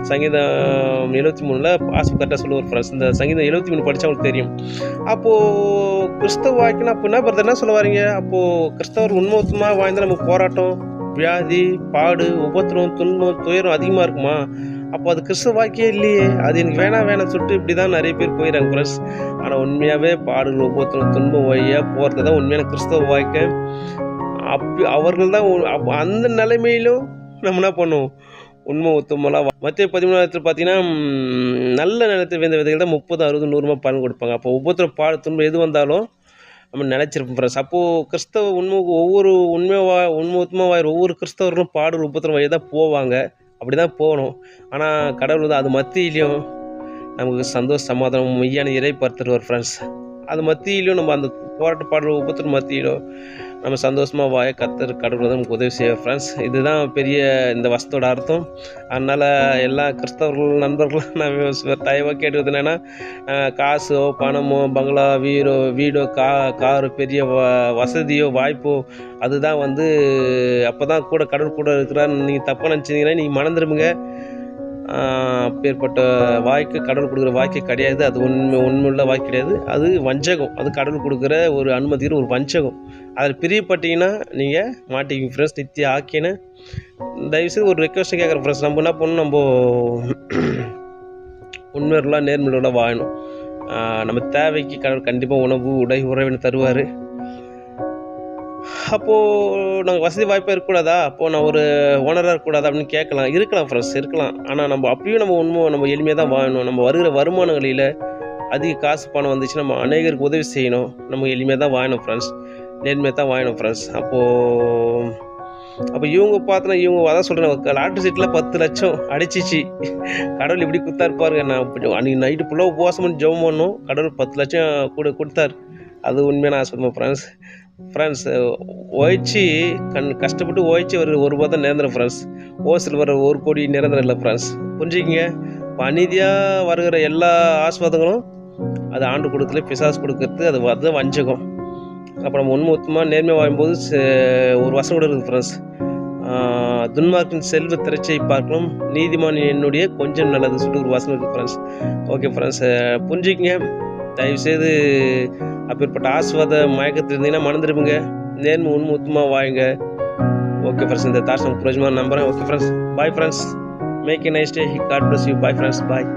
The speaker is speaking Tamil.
சங்கீதம் 73ல் ஆசிப் கரெக்டாக சொல்லுவார் ஃப்ரெண்ட்ஸ். இந்த சங்கீதம் 73 படித்தா உங்களுக்கு தெரியும். அப்போது கிறிஸ்தவ வாழ்க்கைனா அப்போ என்ன பிரதர் என்ன சொல்ல வாரீங்க? அப்போது கிறிஸ்தவர் உண்மைத்தமாக வாழ்ந்தால் நமக்கு போராட்டம், வியாதி, பாடு, உபத்திரம், துன்பம், துயரம் அதிகமாக இருக்குமா? அப்போ அது கிறிஸ்தவ வாழ்க்கையே இல்லையே. அது எனக்கு வேணாம் சொல்லிட்டு இப்படி தான் நிறைய பேர் போயிடறாங்க ஃப்ரெண்ட்ஸ். ஆனால் உண்மையாகவே பாடுகள், உபத்திரம், துன்பம் வழியாக போகிறது தான் உண்மையான கிறிஸ்தவ வாழ்க்கை. அவர்கள் தான் அந்த நிலைமையிலும் நம்ம என்ன பண்ணுவோம்? உண்மை உத்தமெல்லாம் மத்திய 13 பார்த்தீங்கன்னா நல்ல நிலத்தில் விழுந்த விதைகள் தான் 30, 60, 100 பலன் கொடுப்பாங்க. அப்போ உபத்திரம், பாடு, துன்பம் எது வந்தாலும் நம்ம நினச்சிருப்போம் ஃப்ரெண்ட்ஸ். அப்போது கிறிஸ்தவ ஒவ்வொரு உண்மைத்தமாக வாயிற ஒவ்வொரு கிறிஸ்தவர்களும் பாடல் உபத்திரம் வழியாக தான் போவாங்க. அப்படி தான் போகணும். ஆனால் கடவுள் தான் அது மத்தியிலையும் நமக்கு சந்தோஷ சமாதானம் மெய்யான இறைப்பர் தருவார் ஃப்ரெண்ட்ஸ். அது மத்தியிலையும் நம்ம அந்த போராட்ட பாடல் உபத்திரம் மத்தியிலும் நம்ம சந்தோஷமாக வாய கர்த்தர் கடவுள் தான் நமக்கு உதவி செய்வார் ஃப்ரெண்ட்ஸ். இதுதான் பெரிய இந்த வசத்தோட அர்த்தம். அதனால் எல்லா கிறிஸ்தவர்கள் நண்பர்களும் நான் தயவாக கேட்டுக்கிறது என்னென்னா, காசோ பணமோ பங்களா வீடோ காரு பெரிய வசதியோ வாய்ப்போ அதுதான் அப்போ தான் கூட கடவுள் கூட இருக்கிறான்னு நீங்கள் தப்பாக நினச்சிங்கன்னா நீங்கள் மனம் திரும்புங்க. அப்பேற்பட்ட வாழ்க்கை கடவுள் கொடுக்குற வாழ்க்கை கிடையாது. அது உண்மையுள்ள வாழ்க்கை கிடையாது. அது வஞ்சகம். அது கடவுள் கொடுக்குற ஒரு அனுமதிக்கிற ஒரு வஞ்சகம். அதில் பிரியப்பட்டீங்கன்னா நீங்கள் மாட்டிக்கிங்க ஃப்ரெண்ட்ஸ். நித்திய ஆக்கின்னு தயவுசெய்து ஒரு ரெக்வஸ்ட்டு கேட்குறேன் ஃப்ரெண்ட்ஸ். நம்ம என்ன பண்ணணும்? நம்ம உண்மையுள்ள நேர்மையுள்ள வாழணும். நம்ம தேவைக்கு கடவுள் கண்டிப்பாக உணவு, உடை, உறவினை தருவார். அப்போது நாங்கள் வசதி வாய்ப்பாக இருக்கக்கூடாதா? அப்போது நான் ஒரு ஓனராக இருக்கக்கூடாதா அப்படின்னு இருக்கலாம் ஃப்ரெண்ட்ஸ், இருக்கலாம். ஆனால் நம்ம அப்படியும் நம்ம எளிமையாக தான் வாழணும். நம்ம வருகிற வருமானங்களில் அதிக காசு பணம் வந்துச்சு நம்ம அநேகருக்கு உதவி செய்யணும். நம்ம எளிமையாக தான் வாழணும் ஃப்ரெண்ட்ஸ், நேர்மையாக தான் வாழணும் ஃப்ரெண்ட்ஸ். அப்போ இவங்க பார்த்தோன்னா அதான் சொல்கிறேன், லாட்ரி சீட்டில் 10 லட்சம் அடிச்சிச்சு. கடவுள் இப்படி கொடுத்தா இருப்பாருங்க. நான் அன்றைக்கி நைட்டு ஃபுல்லாக உபவாசம் பண்ணி ஜெபம் பண்ணோம். கடவுள் 10 லட்சம் கூட கொடுத்தார். அது உண்மையான ஆசைப்படுவோம் ஃப்ரெண்ட்ஸ். உழைச்சி கஷ்டப்பட்டு உழைச்சி ஒரு ரூபா தான் நிரந்தரம் ஃப்ரெண்ட்ஸ். ஓசில் வர 1 கோடி நிரந்தரம் இல்லை ஃப்ரெண்ட்ஸ். புரிஞ்சுக்கிங்க. இப்போ அநீதியாக வருகிற எல்லா ஆசீர்வாதங்களும் அது ஆண்டு கொடுக்கல, பிசாசு கொடுக்கறது, அதுதான் வஞ்சகம். அப்போ நம்ம உண்மைத்தமாக நேர்மையாக வாழும்போது ஒரு வசனம் கூட இருக்குது ஃப்ரெண்ட்ஸ். துன்மார்க்கின் செல்வ திரைச்சை பார்க்கணும், நீதிமான் என்னுடைய கொஞ்சம் நல்லது சொல்லிட்டு ஒரு வசனம் இருக்குது ஃப்ரெண்ட்ஸ். Okay friends, புரிஞ்சுக்கிங்க. தயவுசெய்து அப்பேற்பட்ட ஆசீர்வாத மயக்கத்தில் இருந்தீங்கன்னா மனம் திரும்புங்க. நேர்மை உண்மைத்தமாக வாழுங்க. ஓகே ஃப்ரெண்ட்ஸ், இந்த தாட்ஸ் பிரயோஜனமாக நம்புகிறேன். Okay friends, bye friends. Make a nice day. God bless you. Bye friends, bye.